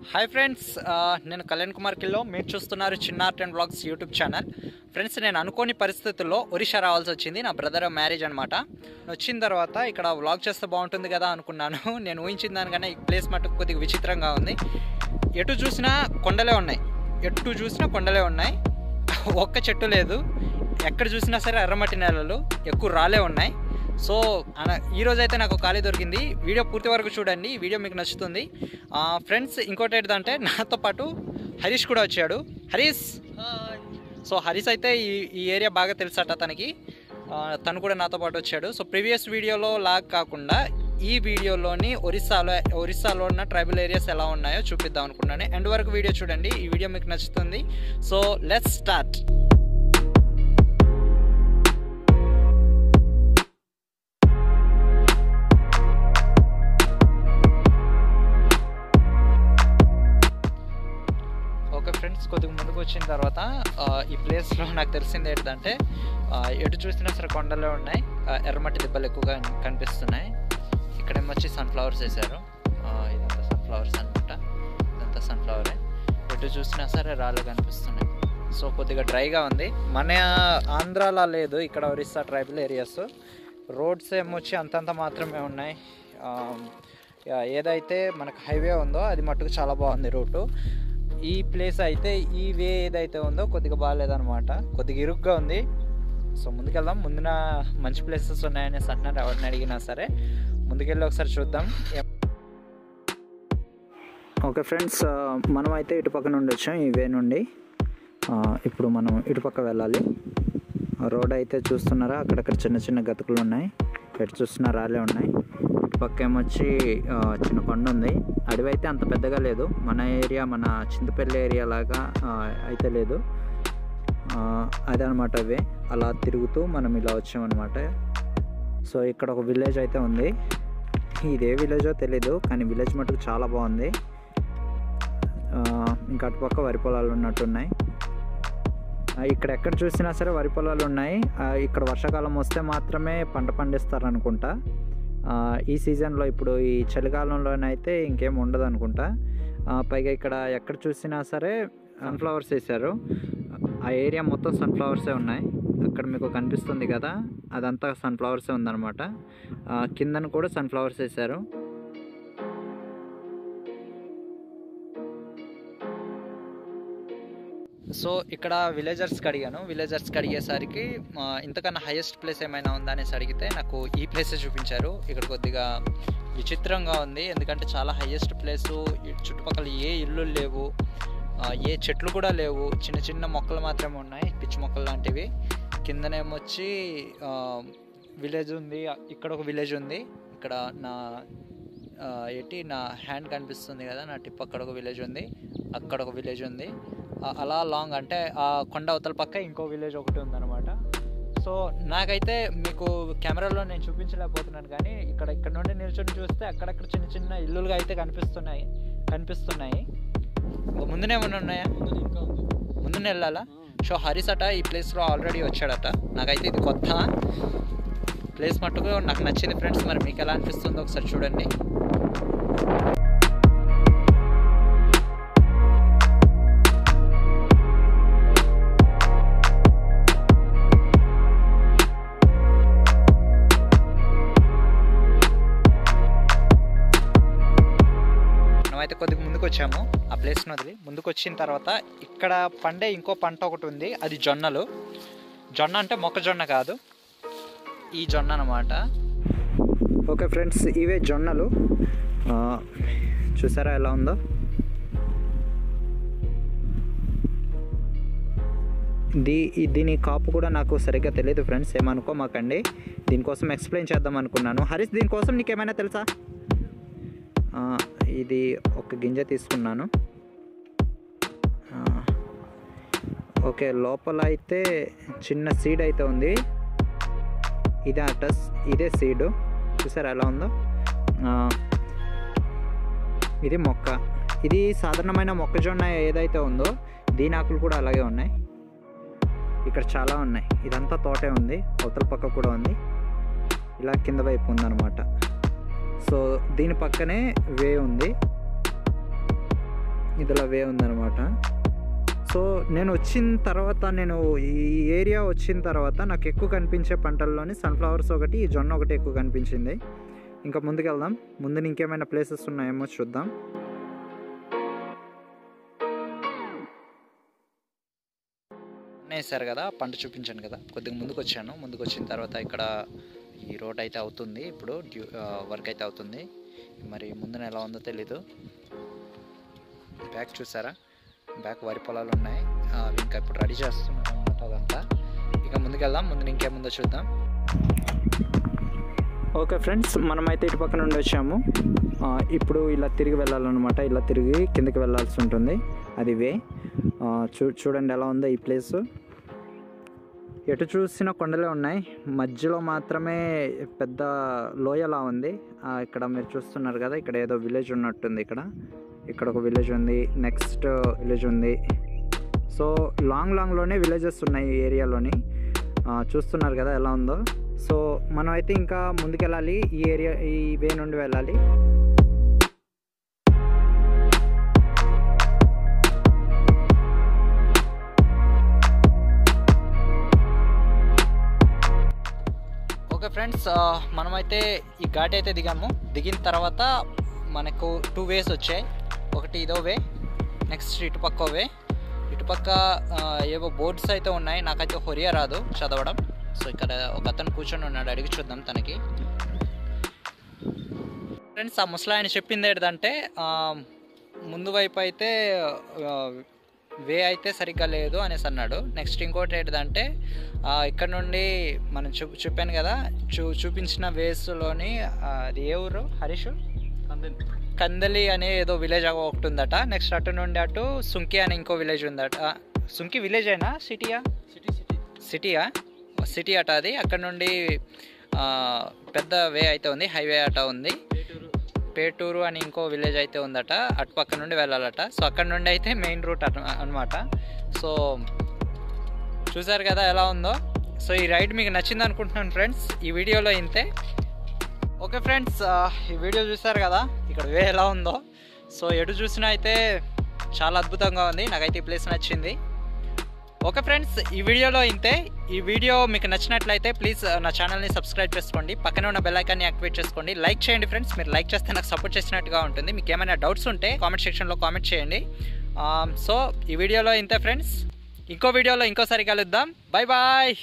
Hi friends, నేను కళ్యాణ్ కుమార్ కిల్లో. మీరు చూస్తున్నారు చిన్న art and blogs YouTube channel. Friends, నేను అనుకోని పరిస్థితుల్లో ఒరిస్సా రావాల్సి వచ్చింది. నా బ్రదర్ మ్యారేజ్ అనమాట. వచ్చిన తర్వాత ఇక్కడ వ్లాగ్ చేస్తే బాగుంటుంది కదా అనుకున్నాను. నేను ఊహించిన దానికన్నా ఈ ప్లేస్ మటుకు కొద్దిగా విచిత్రంగా ఉంది. ఎటు చూసినా కొండలే ఉన్నాయి. ఒక్క చెట్టు లేదు. ఎక్కడ చూసినా సరే ఎర్రమట్టి నేలలు, ఎక్కువ రాలే ఉన్నాయి. సో ఈరోజు అయితే నాకు ఖాళీ దొరికింది. వీడియో పూర్తి వరకు చూడండి, ఈ వీడియో మీకు నచ్చుతుంది. ఫ్రెండ్స్, ఇంకోటి ఏంటంటే నాతో పాటు హరీష్ కూడా వచ్చాడు. హరీష్, సో హరీష్ అయితే ఈ ఏరియా బాగా తెలుసట తనకి. తను కూడా నాతో పాటు వచ్చాడు. సో ప్రీవియస్ వీడియోలో లాగా కాకుండా ఈ వీడియోలోని ఒరిస్సాలో ఉన్న ట్రైబల్ ఏరియాస్ ఎలా ఉన్నాయో చూపిద్దాం అనుకున్నాను. ఎండ్ వరకు వీడియో చూడండి, ఈ వీడియో మీకు నచ్చుతుంది. So let's start. Okay friends, కొద్దిగా ముందుకు వచ్చిన తర్వాత ఈ ప్లేస్లో నాకు తెలిసింది ఏంటంటే ఎటు చూసినా సరే కొండలే ఉన్నాయి, ఎర్రమట్టి దిబ్బలు ఎక్కువగా కనిపిస్తున్నాయి. ఇక్కడేమొచ్చి సన్ఫ్లవర్స్ వేశారు. ఇదంతా సన్ఫ్లవర్స్ అనమాట. ఇదంతా సన్ఫ్లవరే. ఎటు చూసినా సరే రాళ్ళు కనిపిస్తున్నాయి. సో కొద్దిగా డ్రైగా ఉంది. మన ఆంధ్రాలో లేదు, ఇక్కడ ఒరిస్సా ట్రైబల్ ఏరియాస్. రోడ్స్ ఏమొచ్చి అంతంత మాత్రమే ఉన్నాయి. ఏదైతే మనకు హైవే ఉందో అది మట్టుకు చాలా బాగుంది రూటు. ఈ ప్లేస్ అయితే, ఈ వే ఏదైతే ఉందో కొద్దిగా బాగాలేదనమాట, కొద్దిగా ఇరుగ్గా ఉంది. సో ముందుకెళ్దాం. ముందున మంచి ప్లేసెస్ ఉన్నాయనేసి అంటున్నారు ఎవరిని అడిగినా సరే. ముందుకెళ్ళి ఒకసారి చూద్దాం. ఓకే ఫ్రెండ్స్, మనం అయితే ఇటుపక్క నుండి వచ్చాం, ఈ వే నుండి. ఇప్పుడు మనం ఇటుపక్క వెళ్ళాలి. రోడ్ అయితే చూస్తున్నారా, అక్కడక్కడ చిన్న చిన్న గతుకులు ఉన్నాయి. ఎటు చూస్తున్నా రాలే ఉన్నాయి. ఇటుపక్క ఏమొచ్చి చిన్న కొండ ఉంది. అడవి అయితే అంత పెద్దగా లేదు. మన ఏరియా, మన చింతపల్లి ఏరియా లాగా అయితే లేదు. అదనమాట అవే. అలా తిరుగుతూ మనం ఇలా వచ్చామన్నమాట. సో ఇక్కడ ఒక విలేజ్ అయితే ఉంది. ఇదే విలేజో తెలీదు, కానీ విలేజ్ మటుకు చాలా బాగుంది. ఇంకా అటుపక్క వరి పొలాలు ఉన్నట్టున్నాయి. ఇక్కడ ఎక్కడ చూసినా సరే వరి పొలాలు ఉన్నాయి. ఇక్కడ వర్షాకాలం వస్తే మాత్రమే పంట పండిస్తారనుకుంటా. ఈ సీజన్లో, ఇప్పుడు ఈ చలికాలంలోనైతే ఇంకేం ఉండదు అనుకుంటా. పైగా ఇక్కడ ఎక్కడ చూసినా సరే సన్ఫ్లవర్స్ వేశారు. ఆ ఏరియా మొత్తం సన్ఫ్లవర్సే ఉన్నాయి. అక్కడ మీకు కనిపిస్తుంది కదా, అదంతా సన్ఫ్లవర్సే ఉందన్నమాట. కిందన కూడా సన్ఫ్లవర్స్ వేశారు. సో ఇక్కడ విలేజర్స్కి అడిగేసరికి ఇంతకన్నా హైయెస్ట్ ప్లేస్ ఏమైనా ఉందా అనేసి అడిగితే నాకు ఈ ప్లేసే చూపించారు. ఇక్కడ కొద్దిగా విచిత్రంగా ఉంది, ఎందుకంటే చాలా హైయెస్ట్ ప్లేసు. చుట్టుపక్కల ఏ ఇల్లు లేవు, ఏ చెట్లు కూడా లేవు. చిన్న చిన్న మొక్కలు మాత్రమే ఉన్నాయి, పిచ్చి మొక్కలు లాంటివి. కిందనేమొచ్చి విలేజ్ ఉంది. ఇక్కడ ఒక విలేజ్ ఉంది. ఇక్కడ నా హ్యాండ్ కనిపిస్తుంది కదా, నా టిప్. అక్కడ ఒక విలేజ్ ఉంది, అక్కడ ఒక విలేజ్ ఉంది. అలా లాంగ్, అంటే ఆ కొండ అవతల పక్క ఇంకో విలేజ్ ఒకటి ఉందన్నమాట. సో నాకైతే మీకు కెమెరాలో నేను చూపించలేకపోతున్నాను, కానీ ఇక్కడ నుండి నిల్చొని చూస్తే అక్కడక్కడ చిన్న చిన్న ఇల్లులుగా అయితే కనిపిస్తున్నాయి. ముందునే ఏమన్నా ఉన్నాయా? ముందునే వెళ్ళాలా? సో హరీష్ అట ఈ ప్లేస్లో ఆల్రెడీ వచ్చాడట. నాకైతే ఇది కొత్త ప్లేస్ మట్టుకు నాకు నచ్చింది ఫ్రెండ్స్. మరి మీకు ఎలా అనిపిస్తుందో ఒకసారి చూడండి. అయితే కొద్దిగా ముందుకు వచ్చాము. ఆ ప్లేస్ని వదిలి ముందుకు వచ్చిన తర్వాత ఇక్కడ పండే ఇంకో పంట ఒకటి ఉంది, అది జొన్నలు. జొన్న అంటే మొక్కజొన్న కాదు, ఈ జొన్న అన్నమాట. ఓకే ఫ్రెండ్స్, ఇవే జొన్నలు. చూసారా ఎలా ఉందో? దీని కాపు కూడా నాకు సరిగ్గా తెలియదు ఫ్రెండ్స్, ఏమనుకోమాకండి. దీనికోసం ఎక్స్ప్లెయిన్ చేద్దాం అనుకున్నాను. హరీష్, దీనికోసం నీకేమైనా తెలుసా? ఇది ఒక గింజ తీసుకున్నాను. ఓకే, లోపల అయితే చిన్న సీడ్ అయితే ఉంది. ఇదే సీడు. చూసారా ఎలా ఉందో? ఇది మొక్క. ఇది సాధారణమైన మొక్కజొన్న ఏదైతే ఉందో దీని ఆకులు కూడా అలాగే ఉన్నాయి. ఇక్కడ చాలా ఉన్నాయి. ఇదంతా తోటే ఉంది, అవతల పక్క కూడా ఉంది, ఇలా కింద వైపు ఉందన్నమాట. సో దీని పక్కనే వే ఉంది. ఇదిలా వే ఉందన్నమాట. సో నేను వచ్చిన తర్వాత, నేను ఈ ఏరియా వచ్చిన తర్వాత నాకు ఎక్కువ కనిపించే పంటల్లోని సన్ఫ్లవర్స్ ఒకటి, జొన్న ఒకటి ఎక్కువ కనిపించింది. ఇంకా ముందుకెళ్దాం. ముందు ఇంకేమైనా ప్లేసెస్ ఉన్నాయేమో చూద్దాం. వేసారు కదా, పంట చూపించాను కదా, కొద్దిగా ముందుకు వచ్చాను. ముందుకు వచ్చిన తర్వాత ఇక్కడ ఈ రోడ్ అయితే అవుతుంది, ఇప్పుడు వర్క్ అయితే అవుతుంది. మరి ముందున ఎలా ఉందో తెలీదు. బ్యాక్ చూసారా, బ్యాక్ వరి పొలాలు ఉన్నాయి, అవి ఇంకా ఇప్పుడు రెడీ చేస్తున్నారు అన్నమాట అదంతా. ఇక ముందుకెళ్దాం, ముందు ఇంకేముందో చూద్దాం. ఓకే ఫ్రెండ్స్, మనమైతే ఇటు పక్క నుండి వచ్చాము. ఇప్పుడు ఇలా తిరిగి వెళ్ళాలన్నమాట. ఇలా తిరిగి కిందకి వెళ్ళాల్సి ఉంటుంది, అది వే. చూడండి ఎలా ఉందో ఈ ప్లేస్. ఎటు చూసిన కొండలే ఉన్నాయి, మధ్యలో మాత్రమే పెద్ద లోయలా ఉంది. ఇక్కడ మీరు చూస్తున్నారు కదా, ఇక్కడ ఏదో విలేజ్ ఉన్నట్టుంది. ఇక్కడ ఒక విలేజ్ ఉంది, నెక్స్ట్ విలేజ్ ఉంది. సో లాంగ్లోనే విలేజెస్ ఉన్నాయి ఈ ఏరియాలోని. చూస్తున్నారు కదా ఎలా ఉందో. సో మనం అయితే ఇంకా ముందుకెళ్ళాలి, ఈ వే నుండి వెళ్ళాలి. ఓకే ఫ్రెండ్స్, మనమైతే ఈ ఘాట్ అయితే దిగాము. దిగిన తర్వాత మనకు 2 వేస్ వచ్చాయి. ఒకటి ఇదో వే, నెక్స్ట్ ఇటుపక్క వే. ఇటుపక్క ఏవో బోర్డ్స్ అయితే ఉన్నాయి, నాకైతే ఒరియా రాదు చదవడం. సో ఇక్కడ ఒక అతను కూర్చొని ఉన్నాడు, అడిగి చూద్దాం తనకి. ఫ్రెండ్స్, ఆ ముసలాయన చెప్పింది ఏంటంటే, ముందు వైపు అయితే వే అయితే సరిగ్గా లేదు అనేసి అన్నాడు. నెక్స్ట్ ఇంకోటి ఏంటంటే, ఇక్కడ నుండి మనం చెప్పాను కదా, చూపించిన వేస్లోని అది ఏ ఊరు హరీష్, కందలి అనే ఏదో విలేజ్ ఒకటి ఉందట. నెక్స్ట్ అటు నుండి అటు సుంకి అని ఇంకో విలేజ్ ఉందట. సుంకి విలేజ్ అయినా సిటీయా సిటీ అట అది. అక్కడ నుండి పెద్ద వే అయితే ఉంది, హైవే అట ఉంది. పేటూరు అని ఇంకో విలేజ్ అయితే ఉందట, అటు పక్క నుండి వెళ్ళాలట. సో అక్కడ నుండి అయితే మెయిన్ రూట్ అనమాట. సో చూసారు కదా ఎలా ఉందో. సో ఈ రైడ్ మీకు నచ్చింది అనుకుంటున్నాను ఫ్రెండ్స్. ఈ వీడియోలో ఇంతే. ఓకే ఫ్రెండ్స్, ఈ వీడియో చూసారు కదా, ఇక్కడ వే ఎలా ఉందో. సో ఎటు చూసినా అయితే చాలా అద్భుతంగా ఉంది, నాకైతే ఈ ప్లేస్ నచ్చింది. ఓకే ఫ్రెండ్స్, ఈ వీడియోలో ఇంతే. ఈ వీడియో మీకు నచ్చినట్లయితే ప్లీజ్ నా ఛానల్ని సబ్స్క్రైబ్ చేసుకోండి, పక్కనే ఉన్న బెల్ ఐకాన్ని యాక్టివేట్ చేసుకోండి. లైక్ చేయండి ఫ్రెండ్స్, మీరు లైక్ చేస్తే నాకు సపోర్ట్ చేసినట్టుగా ఉంటుంది. మీకు ఏమైనా డౌట్స్ ఉంటే కామెంట్ సెక్షన్లో కామెంట్ చేయండి. సో ఈ వీడియోలో ఇంతే ఫ్రెండ్స్, ఇంకో వీడియోలో ఇంకోసారి కలుద్దాం. Bye bye.